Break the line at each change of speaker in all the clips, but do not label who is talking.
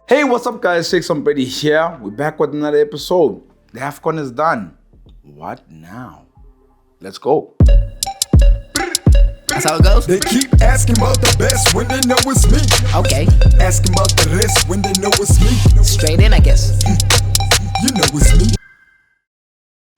Hey, what's up, guys? Rampedi here. We're back with another episode. The AFCON is done. What now? Let's go.
That's how it goes?
They keep asking about the best when they know it's me.
Okay.
Asking about the rest when they know it's me.
Straight in, I guess.
You know it's me.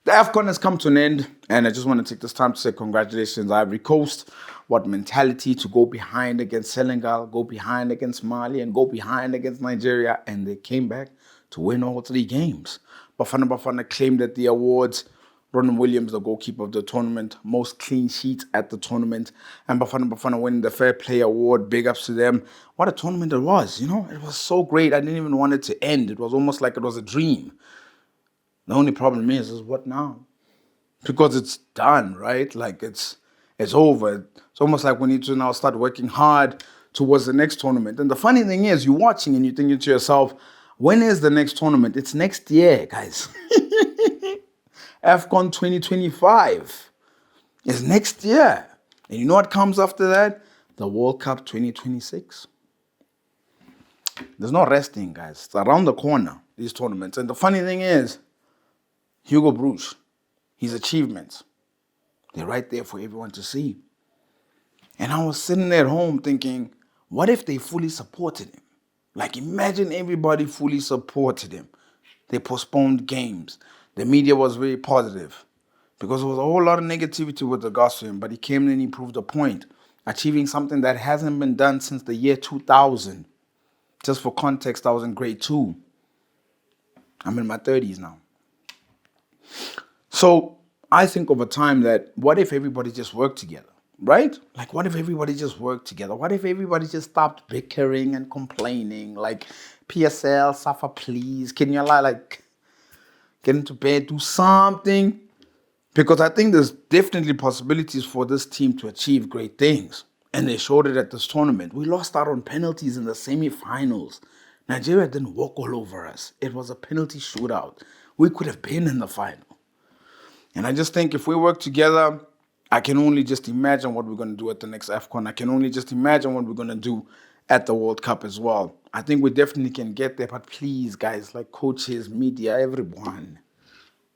The AFCON has come to an end, and I just want to take this time to say congratulations, Ivory Coast. What mentality to go behind against Senegal, go behind against Mali, and go behind against Nigeria, and they came back to win all three games. Bafana Bafana claimed at the awards. Ron Williams, the goalkeeper of the tournament, most clean sheets at the tournament, and Bafana Bafana winning the Fair Play Award. Big ups to them. What a tournament it was, It was so great. I didn't even want it to end. It was almost like it was a dream. The only problem is what now? Because it's done, right? Like it's over. It's almost like we need to now start working hard towards the next tournament. And the funny thing is, you're watching and you're thinking to yourself, when is the next tournament? It's next year, guys. AFCON 2025 is next year. And you know what comes after that? The World Cup 2026. There's no resting, guys. It's around the corner, these tournaments. And the funny thing is, Hugo Broos, his achievements, they're right there for everyone to see. And I was sitting at home thinking, what if they fully supported him? Like, imagine everybody fully supported him. They postponed games. The media was very positive because there was a whole lot of negativity with regards to him, but he came in and he proved a point, achieving something that hasn't been done since the year 2000. Just for context, I was in grade 2. I'm in my 30s now. So I think over time that what if everybody just worked together, right? Like, what if everybody just worked together? What if everybody just stopped bickering and complaining? Like, PSL, Safa, please, can you like get into bed, do something? Because I think there's definitely possibilities for this team to achieve great things. And they showed it at this tournament. We lost out on penalties in the semi-finals. Nigeria didn't walk all over us. It was a penalty shootout. We could have been in the final. And I just think if we work together, I can only just imagine what we're going to do at the next AFCON. I can only just imagine what we're going to do at the World Cup as well. I think we definitely can get there, but please, guys, like coaches, media, everyone,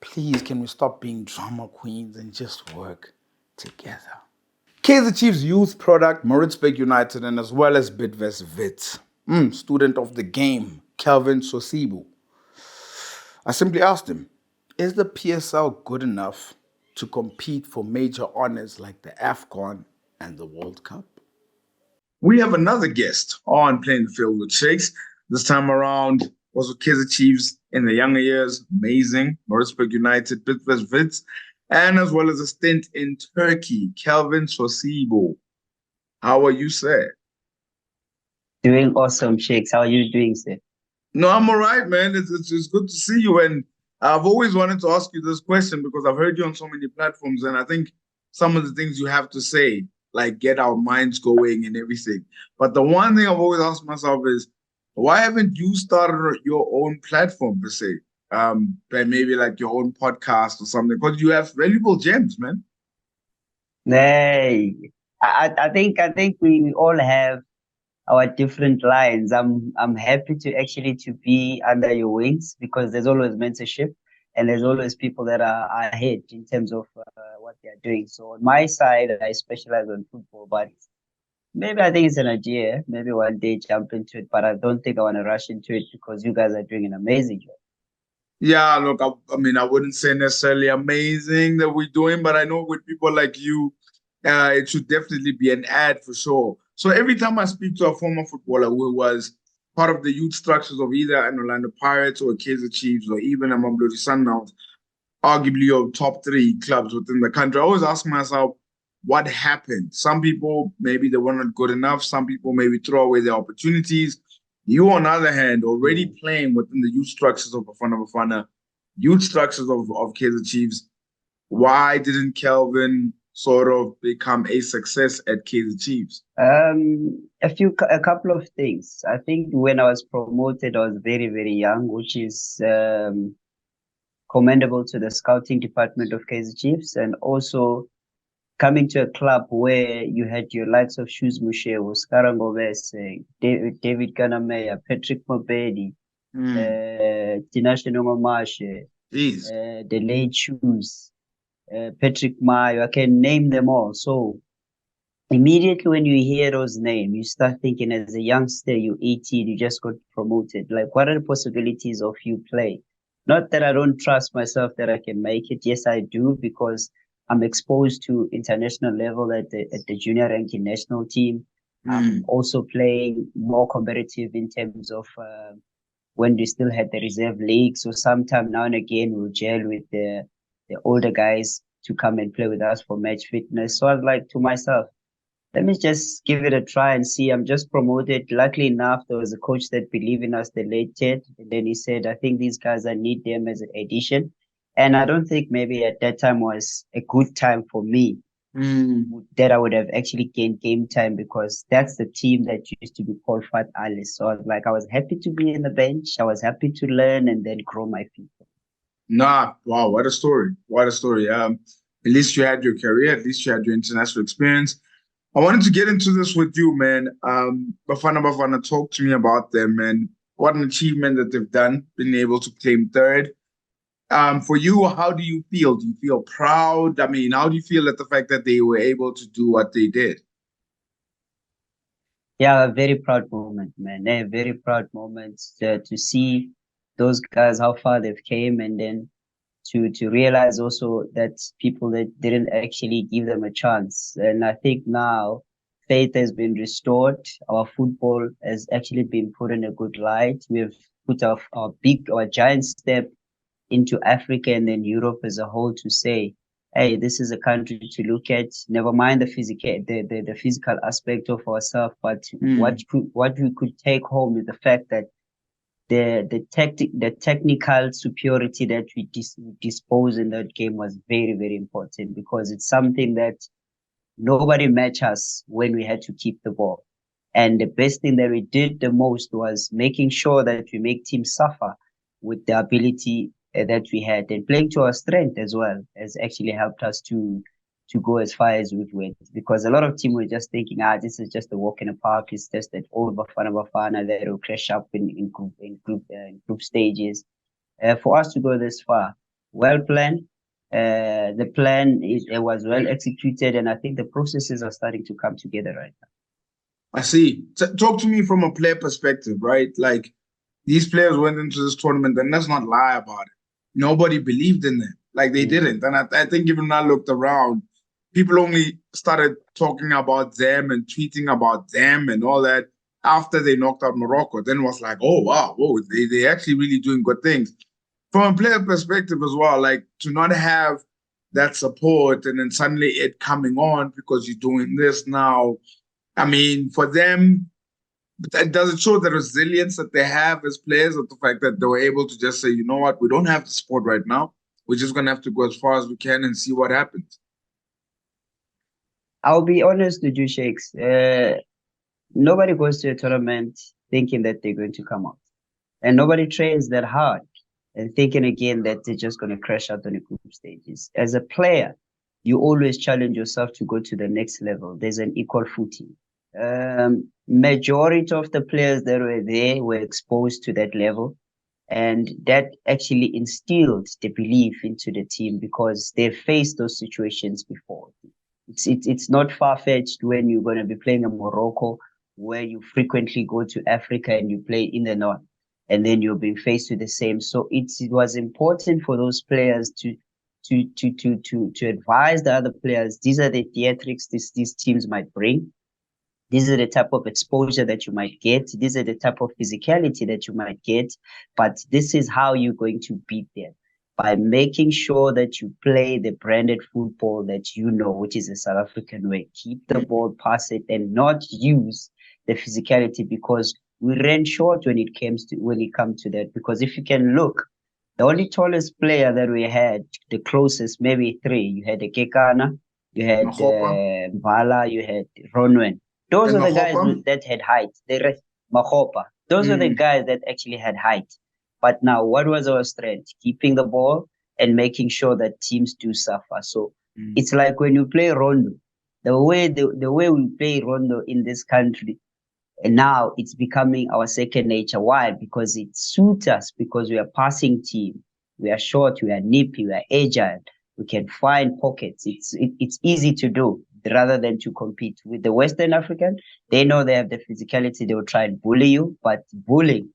please, can we stop being drama queens and just work together? Kaizer Chiefs youth product, Maritzburg United, and as well as Bidvest Wits. Student of the game, Kelvin Sosibo. I simply asked him, is the PSL good enough to compete for major honors like the AFCON and the World Cup? We have another guest on Playing the Field with Shakes. This time around was with Kaizer Chiefs in the younger years. Amazing. Maritzburg United, Bidvest Wits, and as well as a stint in Turkey, Kelvin Sosibo. How are you, sir?
Doing awesome, Shakes. How are you doing, sir?
No, I'm all right, man. It's good to see you. And I've always wanted to ask you this question because I've heard you on so many platforms, and I think some of the things you have to say, like, get our minds going and everything. But the one thing I've always asked myself is, why haven't you started your own platform, per se? Maybe like your own podcast or something, because you have valuable gems, man.
Hey, I think we all have our different lines. I'm happy to be under your wings because there's always mentorship and there's always people that are ahead in terms of what they're doing. So on my side, I specialize on football, but maybe I think it's an idea. Maybe one day jump into it, but I don't think I want to rush into it because you guys are doing an amazing job.
Yeah, look, I mean, I wouldn't say necessarily amazing that we're doing, but I know with people like you, it should definitely be an ad for sure. So every time I speak to a former footballer who was part of the youth structures of either an Orlando Pirates or a Kaizer Chiefs or even a Mamelodi Sundowns, arguably your top 3 clubs within the country, I always ask myself, what happened? Some people, maybe they weren't good enough. Some people maybe throw away their opportunities. You, on the other hand, already playing within the youth structures of Bafana Bafana, youth structures of Kaizer Chiefs. Why didn't Kelvin sort of become a success at Kaizer Chiefs?
A couple of things. I think when I was promoted, I was very, very young, which is commendable to the scouting department of Kaizer Chiefs. And also, coming to a club where you had your likes of Shoes Mushewo, Skarangobese, David Kanameya, Patrick Mobedi, Tinashe Nongomashe,
Jeez.
the late Shoes, Patrick Mayo, I can name them all. So immediately when you hear those names, you start thinking as a youngster, you're 18, you just got promoted. Like, what are the possibilities of you play? Not that I don't trust myself that I can make it. Yes, I do, because I'm exposed to international level at the junior ranking national team. I'm also playing more competitive in terms of when we still had the reserve league. So sometime now and again, we'll gel with the older guys to come and play with us for match fitness. So I was like to myself, let me just give it a try and see. I'm just promoted. Luckily enough, there was a coach that believed in us, the late Ted. And then he said, I think these guys, I need them as an addition. And I don't think maybe at that time was a good time for me that I would have actually gained game time, because that's the team that used to be called Fat Alice. So I was like, I was happy to be in the bench. I was happy to learn and then grow my feet.
Nah, wow, what a story. What a story. At least you had your career, at least you had your international experience. I wanted to get into this with you, man. Bafana Bafana, talk to me about them, man. What an achievement that they've done, being able to claim third. For you, how do you feel? Do you feel proud? I mean, how do you feel at the fact that they were able to do what they did?
Yeah, a very proud moment, man. A very proud moment to see those guys, how far they've came, and then to realize also that people that didn't actually give them a chance. And I think now faith has been restored. Our football has actually been put in a good light. We've put our giant step into Africa and then Europe as a whole to say, hey, this is a country to look at. Never mind the physical aspect of ourselves, but what we could take home is the fact that the technical superiority that we dispose in that game was very, very important, because it's something that nobody matched us when we had to keep the ball. And the best thing that we did the most was making sure that we make teams suffer with the ability that we had, and playing to our strength as well has actually helped us to go as far as we went. Because a lot of teams were just thinking, this is just a walk in the park. It's just that old Bafana Bafana that will crash up in group stages. For us to go this far, well planned. The plan was well executed, and I think the processes are starting to come together right now.
I see. Talk to me from a player perspective, right? Like, these players went into this tournament, and let's not lie about it. Nobody believed in them. Like, they didn't. And I think even when I looked around, people only started talking about them and tweeting about them and all that after they knocked out Morocco. Then it was like, oh, wow, whoa, they actually really doing good things. From a player perspective as well, like, to not have that support and then suddenly it coming on because you're doing this now. I mean, for them, does it show the resilience that they have as players, or the fact that they were able to just say, you know what, we don't have the support right now. We're just going to have to go as far as we can and see what happens?
I'll be honest with you, Shakes. Nobody goes to a tournament thinking that they're going to come out. And nobody trains that hard and thinking again that they're just going to crash out on the group stages. As a player, you always challenge yourself to go to the next level. There's an equal footing. Majority of the players that were there were exposed to that level, and that actually instilled the belief into the team, because they've faced those situations before. It's not far-fetched when you're going to be playing in Morocco, where you frequently go to Africa and you play in the north, and then you're being faced with the same. So it was important for those players to advise the other players. These are the theatrics these teams might bring. These are the type of exposure that you might get. These are the type of physicality that you might get. But this is how you're going to beat them, by making sure that you play the branded football that you know, which is a South African way. Keep the ball, pass it, and not use the physicality, because we ran short when it comes to that. Because if you can look, the only tallest player that we had, the closest, maybe three. You had the Kekana, you had Mbala, you had Ronwen. Those are the guys that had height. The rest, Mahopa. Those are the guys that actually had height. But now, what was our strength? Keeping the ball and making sure that teams do suffer. So It's like when you play rondo, the way we play rondo in this country, and now it's becoming our second nature. Why? Because it suits us, because we are passing team. We are short, we are nippy, we are agile. We can find pockets. It's easy to do rather than to compete. With the Western African, they know they have the physicality. They will try and bully you, but bullying,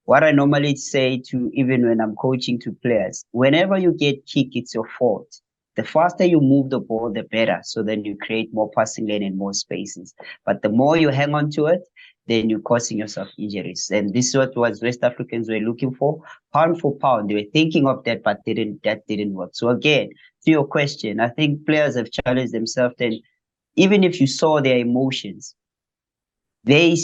what I normally say to, even when I'm coaching to players, whenever you get kicked, it's your fault. The faster you move the ball, the better. So then you create more passing lane and more spaces. But the more you hang on to it, then you're causing yourself injuries. And this is what West Africans were looking for. Pound for pound, they were thinking of that, but that didn't work. So again, to your question, I think players have challenged themselves. And even if you saw their emotions, they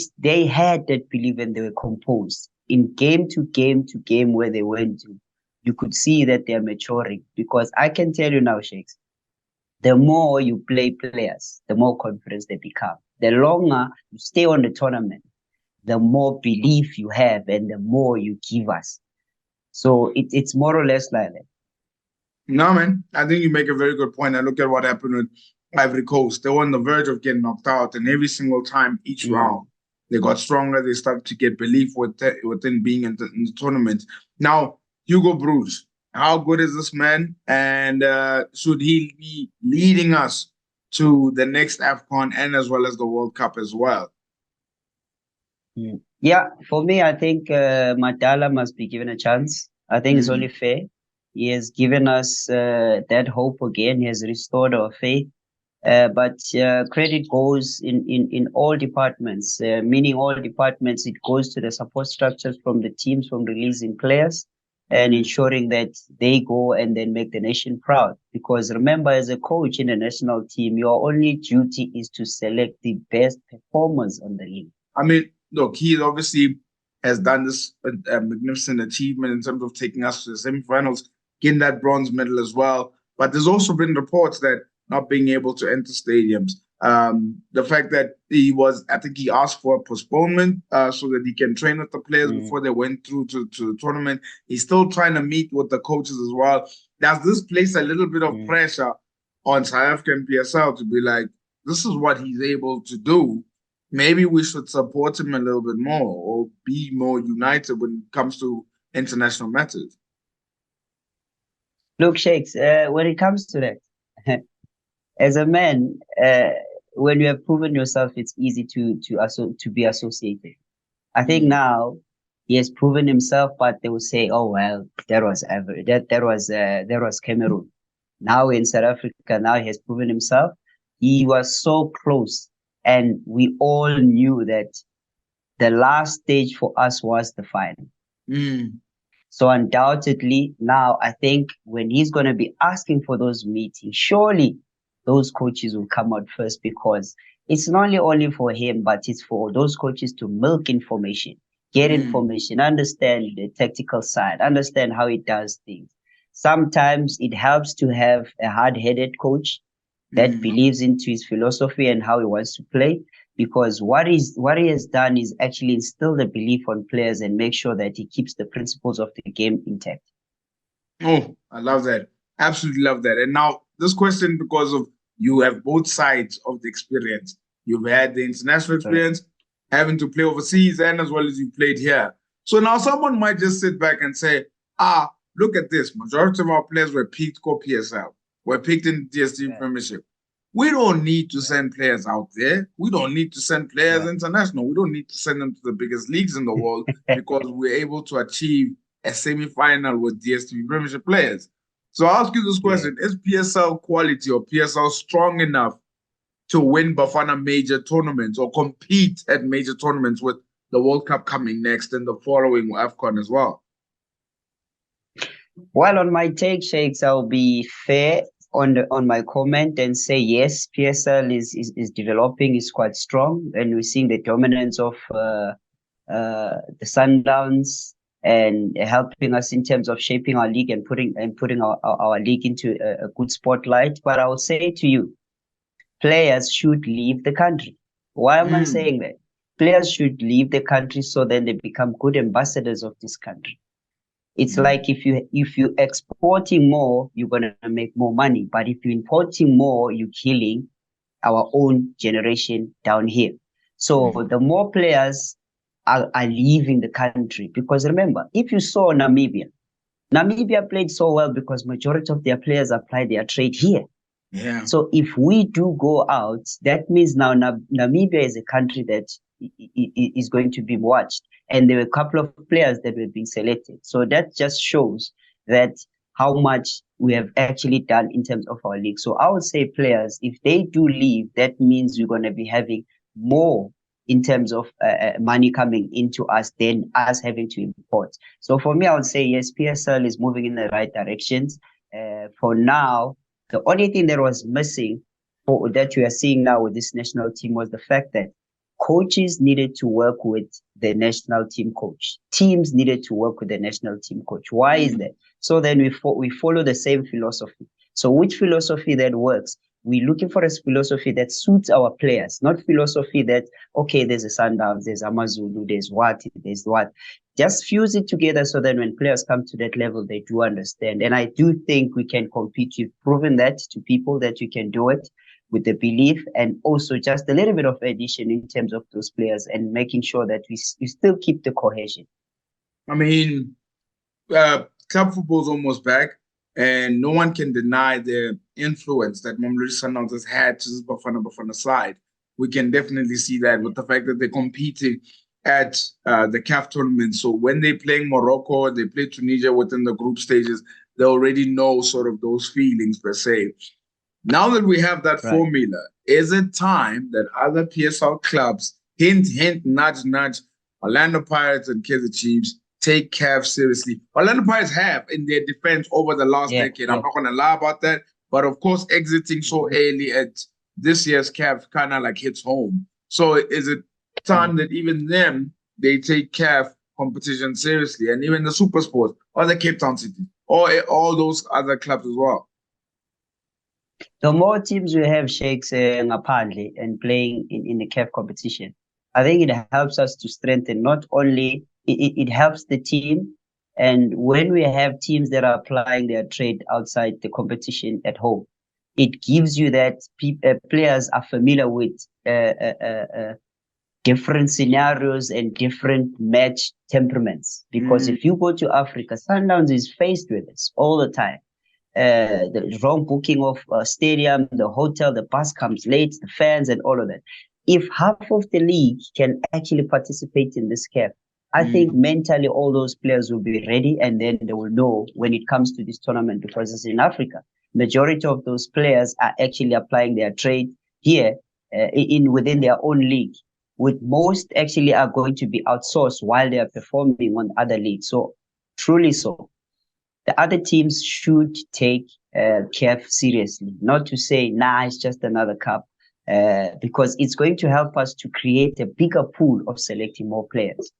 had that belief and they were composed. In game to game to game where they went to, you could see that they're maturing. Because I can tell you now, Shakes, the more you play players, the more confidence they become. The longer you stay on the tournament, the more belief you have and the more you give us. So it's more or less like that.
No, man, I think you make a very good point. I look at what happened with Ivory Coast. They were on the verge of getting knocked out, and every single time, each round, they got stronger. They started to get belief within being in the tournament. Now, Hugo Broos, how good is this man? And should he be leading us to the next AFCON and as well as the World Cup as well?
Yeah, for me, I think Madala must be given a chance. I think it's only fair. He has given us that hope again. He has restored our faith. But credit goes in all departments, meaning all departments. It goes to the support structures from the teams, from releasing players and ensuring that they go and then make the nation proud. Because remember, as a coach in a national team, your only duty is to select the best performers on the league.
I mean, look, he obviously has done this magnificent achievement in terms of taking us to the semifinals, getting that bronze medal as well. But there's also been reports that not being able to enter stadiums. The fact that I think he asked for a postponement so that he can train with the players before they went through to the tournament. He's still trying to meet with the coaches as well. Does this place a little bit of pressure on South African PSL to be like, this is what he's able to do? Maybe we should support him a little bit more or be more united when it comes to international matters.
Look, Shakes, when it comes to that, as a man, when you have proven yourself, it's easy to be associated. I think now he has proven himself, but they will say, "Oh well, that was Cameroon." Now in South Africa, now he has proven himself. He was so close, and we all knew that the last stage for us was the final. So undoubtedly, now I think when he's going to be asking for those meetings, surely those coaches will come out first, because it's not only for him, but it's for those coaches to milk information, get information, understand the tactical side, understand how he does things. Sometimes it helps to have a hard-headed coach that believes into his philosophy and how he wants to play, because what he has done is actually instill the belief on players and make sure that he keeps the principles of the game intact.
Oh, I love that. Absolutely love that. And now this question, because of you have both sides of the experience. You've had the international experience, having to play overseas, and as well as you played here. So now someone might just sit back and say, look at this. Majority of our players were picked for PSL. Were picked in the DSTV Premiership. We don't need to send players out there. We don't need to send players international. We don't need to send them to the biggest leagues in the world because we're able to achieve a semi-final with DSTV Premiership players. So I'll ask you this question. Is PSL quality or PSL strong enough to win Bafana major tournaments or compete at major tournaments with the World Cup coming next and the following AFCON as well?
Well, on my take, Shakes, I'll be fair on my comment and say yes, PSL is developing, is quite strong, and we're seeing the dominance of the Sundowns and helping us in terms of shaping our league and putting our league into a good spotlight. But I will say to you, players should leave the country. Why am I saying that? Players should leave the country so then they become good ambassadors of this country. It's like if you exporting more, you're gonna make more money. But if you're importing more, you're killing our own generation down here. So the more players are leaving the country, because remember, if you saw Namibia played so well because majority of their players applied their trade here.
Yeah.
So if we do go out, that means now Namibia is a country that is going to be watched. And there were a couple of players that were being selected. So that just shows that how much we have actually done in terms of our league. So I would say players, if they do leave, that means we're going to be having more in terms of money coming into us than us having to import. So for me, I would say, yes, PSL is moving in the right directions. For now, the only thing that was missing or that you are seeing now with this national team was the fact that coaches needed to work with the national team coach. Teams needed to work with the national team coach. Why is that? So then we follow the same philosophy. So which philosophy that works? We're looking for a philosophy that suits our players, not philosophy that, okay, there's a Sundowns, there's Amazulu, there's what. Just fuse it together so that when players come to that level, they do understand. And I do think we can compete. You've proven that to people that you can do it with the belief and also just a little bit of addition in terms of those players and making sure that we still keep the cohesion.
I mean, club football is almost back, and no one can deny the influence that Mamelodi Sundowns has had to this Bafana Bafana side. We can definitely see that with the fact that they're competing at the CAF tournament. So when they're playing Morocco, they play Tunisia within the group stages, they already know sort of those feelings per se. Now that we have that formula, is it time that other PSL clubs, hint, nudge, nudge, Orlando Pirates and Kaizer Chiefs, take CAF seriously? Orlando Pirates have in their defense over the last decade. I'm not going to lie about that. But of course, exiting so early at this year's CAF kind of like hits home. So is it time that even them, they take CAF competition seriously, and even the Super Sports or the Cape Town City or all those other clubs as well?
The more teams we have shakes ngaphandle and playing in the CAF competition, I think it helps us to strengthen not only, it helps the team. And when we have teams that are applying their trade outside the competition at home, it gives you that players are familiar with different scenarios and different match temperaments. Because if you go to Africa, Sundowns is faced with this all the time. The wrong booking of stadium, the hotel, the bus comes late, the fans and all of that. If half of the league can actually participate in this CAF, I think mentally all those players will be ready, and then they will know when it comes to this tournament, because it's in Africa. Majority of those players are actually applying their trade here within their own league, with most actually are going to be outsourced while they are performing on other leagues. So truly so. The other teams should take CAF seriously, not to say, nah, it's just another cup, because it's going to help us to create a bigger pool of selecting more players.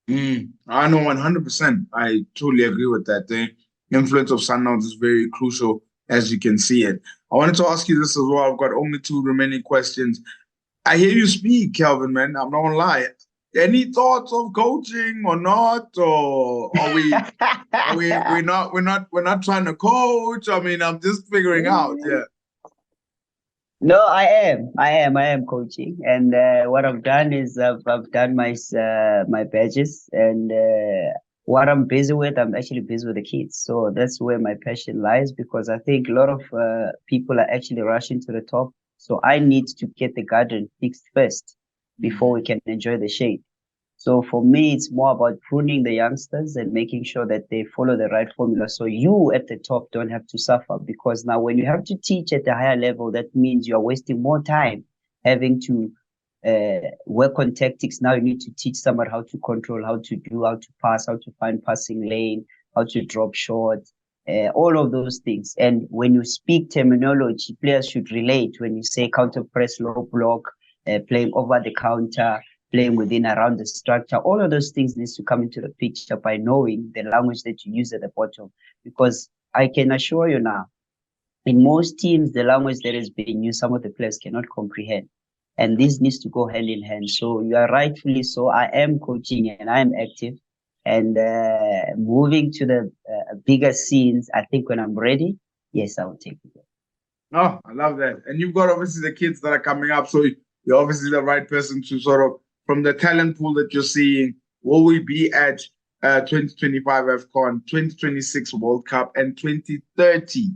I know 100%. I totally agree with that. The influence of Sundowns is very crucial, as you can see it. I wanted to ask you this as well. I've got only 2 remaining questions. I hear you speak, Kelvin, man. I'm not gonna lie. Any thoughts of coaching or not? Or are we're not trying to coach? I mean, I'm just figuring out. Yeah.
No, I am coaching, and what I've done is I've done my badges, and what I'm busy with, I'm actually busy with the kids. So that's where my passion lies, because I think a lot of people are actually rushing to the top. So I need to get the garden fixed first before we can enjoy the shade. So for me, it's more about pruning the youngsters and making sure that they follow the right formula. So you at the top don't have to suffer, because now when you have to teach at a higher level, that means you are wasting more time having to work on tactics. Now you need to teach someone how to control, how to do, how to pass, how to find passing lane, how to drop short, all of those things. And when you speak terminology, players should relate. When you say counter press, low block, playing over the counter, playing within around the structure, all of those things needs to come into the picture by knowing the language that you use at the bottom. Because I can assure you now, in most teams, the language that is being used, some of the players cannot comprehend. And this needs to go hand in hand. So you are rightfully so. I am coaching and I am active. And moving to the bigger scenes, I think when I'm ready, yes, I will take it.
Oh, I love that. And you've got obviously the kids that are coming up, so you're obviously the right person to sort of, from the talent pool that you're seeing, will we be at 2025 AFCON, 2026 World Cup, and 2030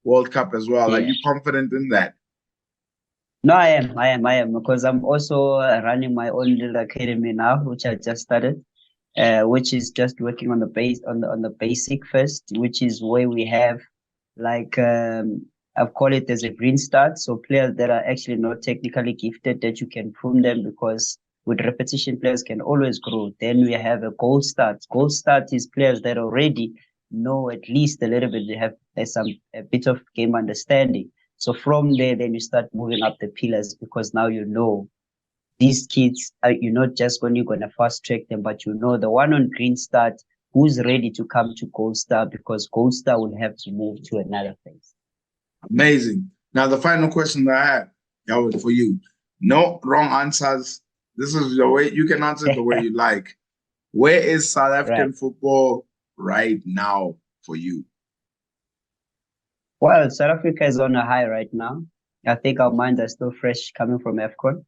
World Cup as well? Are you confident in that?
No, I am, because I'm also running my own little academy now, which I just started, which is just working on the base on the basic first, which is where we have like I've called it as a green start. So players that are actually not technically gifted, that you can prune them, because with repetition, players can always grow. Then we have a gold start. Gold start is players that already know at least a little bit. They have a bit of game understanding. So from there, then you start moving up the pillars, because now you know these kids, you're not just going to fast track them, but you know the one on green start who's ready to come to gold star, because gold star will have to move to another phase.
Amazing. Now, the final question that I have, Yahweh, for you. No wrong answers. This is the way you can answer it the way you like. Where is South African football right now for you?
Well, South Africa is on a high right now. I think our minds are still fresh coming from AFCON.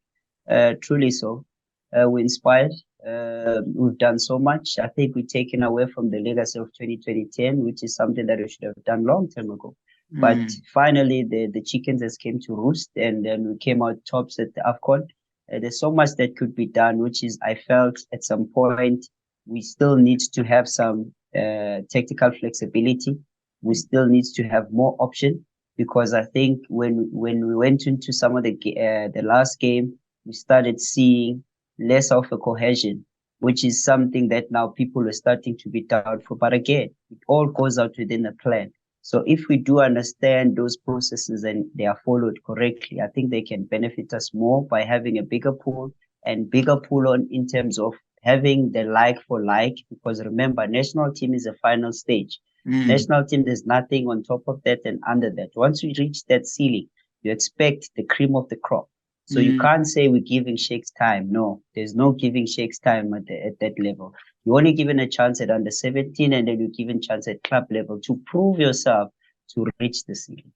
Truly so. We're inspired. We've done so much. I think we've taken away from the legacy of 2010, which is something that we should have done long time ago. But finally, the chickens has came to roost, and then we came out tops at the AFCON. There's so much that could be done, which is, I felt at some point, we still need to have some tactical flexibility. We still need to have more option, because I think when we went into some of the last game, we started seeing less of a cohesion, which is something that now people are starting to be doubtful. But again, it all goes out within the plan. So if we do understand those processes and they are followed correctly, I think they can benefit us more by having a bigger pool, and bigger pool on in terms of having the like for like, because remember, national team is a final stage. National team, there's nothing on top of that and under that. Once we reach that ceiling, you expect the cream of the crop. So you can't say we're giving Shakes time. No, there's no giving Shakes time at that level. You're only given a chance at under 17, and then you're given a chance at club level to prove yourself to reach the ceiling.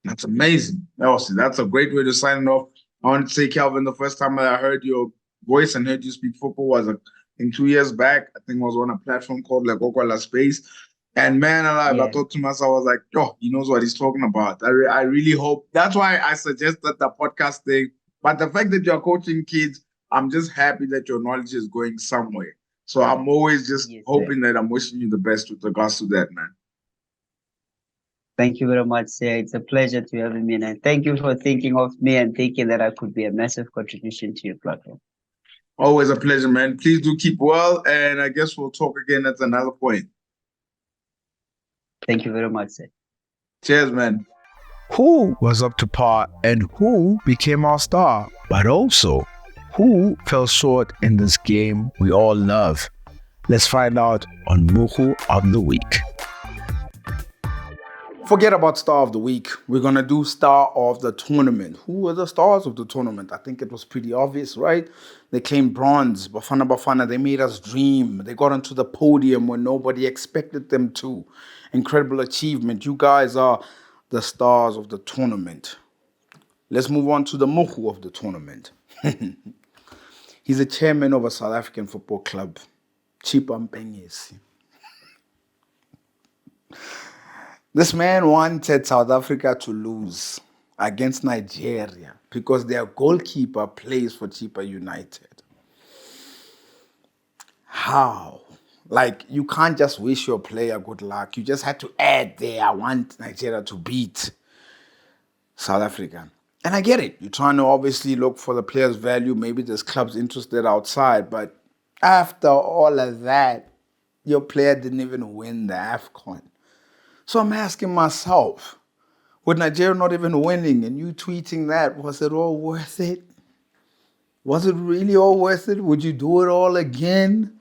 That's amazing. That's a great way to sign it off. I want to say, Calvin, the first time I heard your voice and heard you speak football was in 2 years back. I think it was on a platform called La Space. And man alive, I thought to myself, I was like, oh, he knows what he's talking about. I really hope. That's why I suggested the podcast thing. But the fact that you're coaching kids, I'm just happy that your knowledge is going somewhere. So I'm always just hoping that I'm wishing you the best with regards to that, man.
Thank you very much, sir. It's a pleasure to have me. And thank you for thinking of me and thinking that I could be a massive contribution to your platform.
Always a pleasure, man. Please do keep well. And I guess we'll talk again at another point.
Thank you very much, sir.
Cheers, man.
Who was up to par and who became our star, but also who fell short in this game we all love? Let's find out on Moegoe of the Week. Forget about Star of the Week. We're going to do Star of the Tournament. Who were the stars of the tournament? I think it was pretty obvious, right? They claimed bronze. Bafana Bafana, they made us dream. They got onto the podium when nobody expected them to. Incredible achievement. You guys are the stars of the tournament. Let's move on to the Moegoe of the tournament. He's a chairman of a South African football club. Chipa Mpengesi. This man wanted South Africa to lose against Nigeria because their goalkeeper plays for Chipa United. How? Like, you can't just wish your player good luck. You just had to add there, I want Nigeria to beat South Africa. And I get it. You're trying to obviously look for the player's value. Maybe there's clubs interested outside. But after all of that, your player didn't even win the AFCON. So I'm asking myself, with Nigeria not even winning and you tweeting that, was it all worth it? Was it really all worth it? Would you do it all again?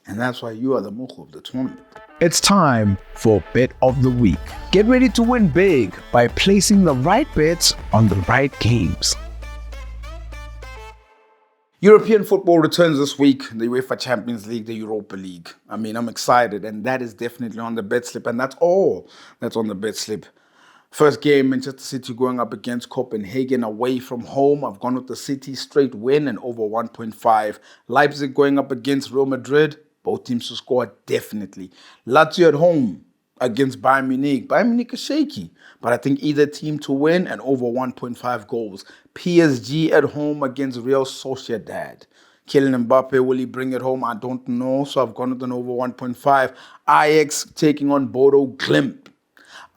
And that's why you are the Moegoe of the tournament. It's time for Bet of the Week. Get ready to win big by placing the right bets on the right games. European football returns this week, the UEFA Champions League, the Europa League. I mean, I'm excited, and that is definitely on the bet slip, and that's all that's on the bet slip. First game, Manchester City going up against Copenhagen away from home. I've gone with the City straight win and over 1.5. Leipzig going up against Real Madrid. Both teams to score, definitely. Lazio at home against Bayern Munich. Bayern Munich is shaky, but I think either team to win and over 1.5 goals. PSG at home against Real Sociedad. Kylian Mbappe, will he bring it home? I don't know, so I've gone with an over 1.5. Ajax taking on Bodo Glimt.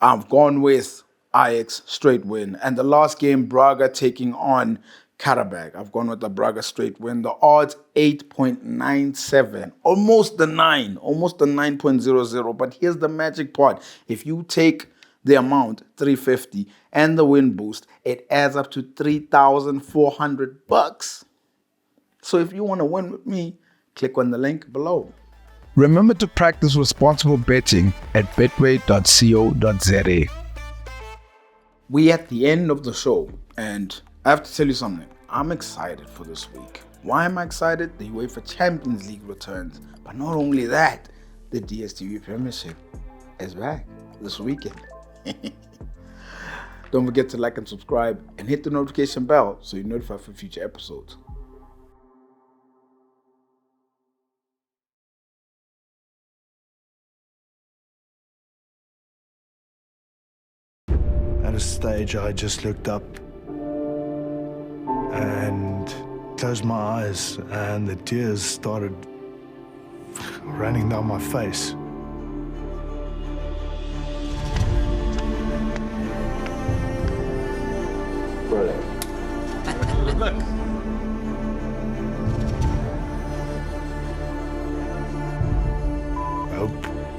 I've gone with Ajax straight win. And the last game, Braga taking on Karabakh. I've gone with the Braga straight win. The odds 8.97, almost the 9.00. But here's the magic part. If you take the amount 350 and the win boost, it adds up to $3,400. So if you want to win with me, click on the link below.
Remember to practice responsible betting at betway.co.za.
We at the end of the show, and I have to tell you something. I'm excited for this week. Why am I excited? The UEFA Champions League returns. But not only that, the DSTV Premiership is back this weekend. Don't forget to like and subscribe and hit the notification bell so you're notified for future episodes.
At a stage, I just looked up and closed my eyes, and the tears started running down my face.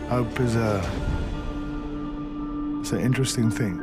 Hope is it's an interesting thing.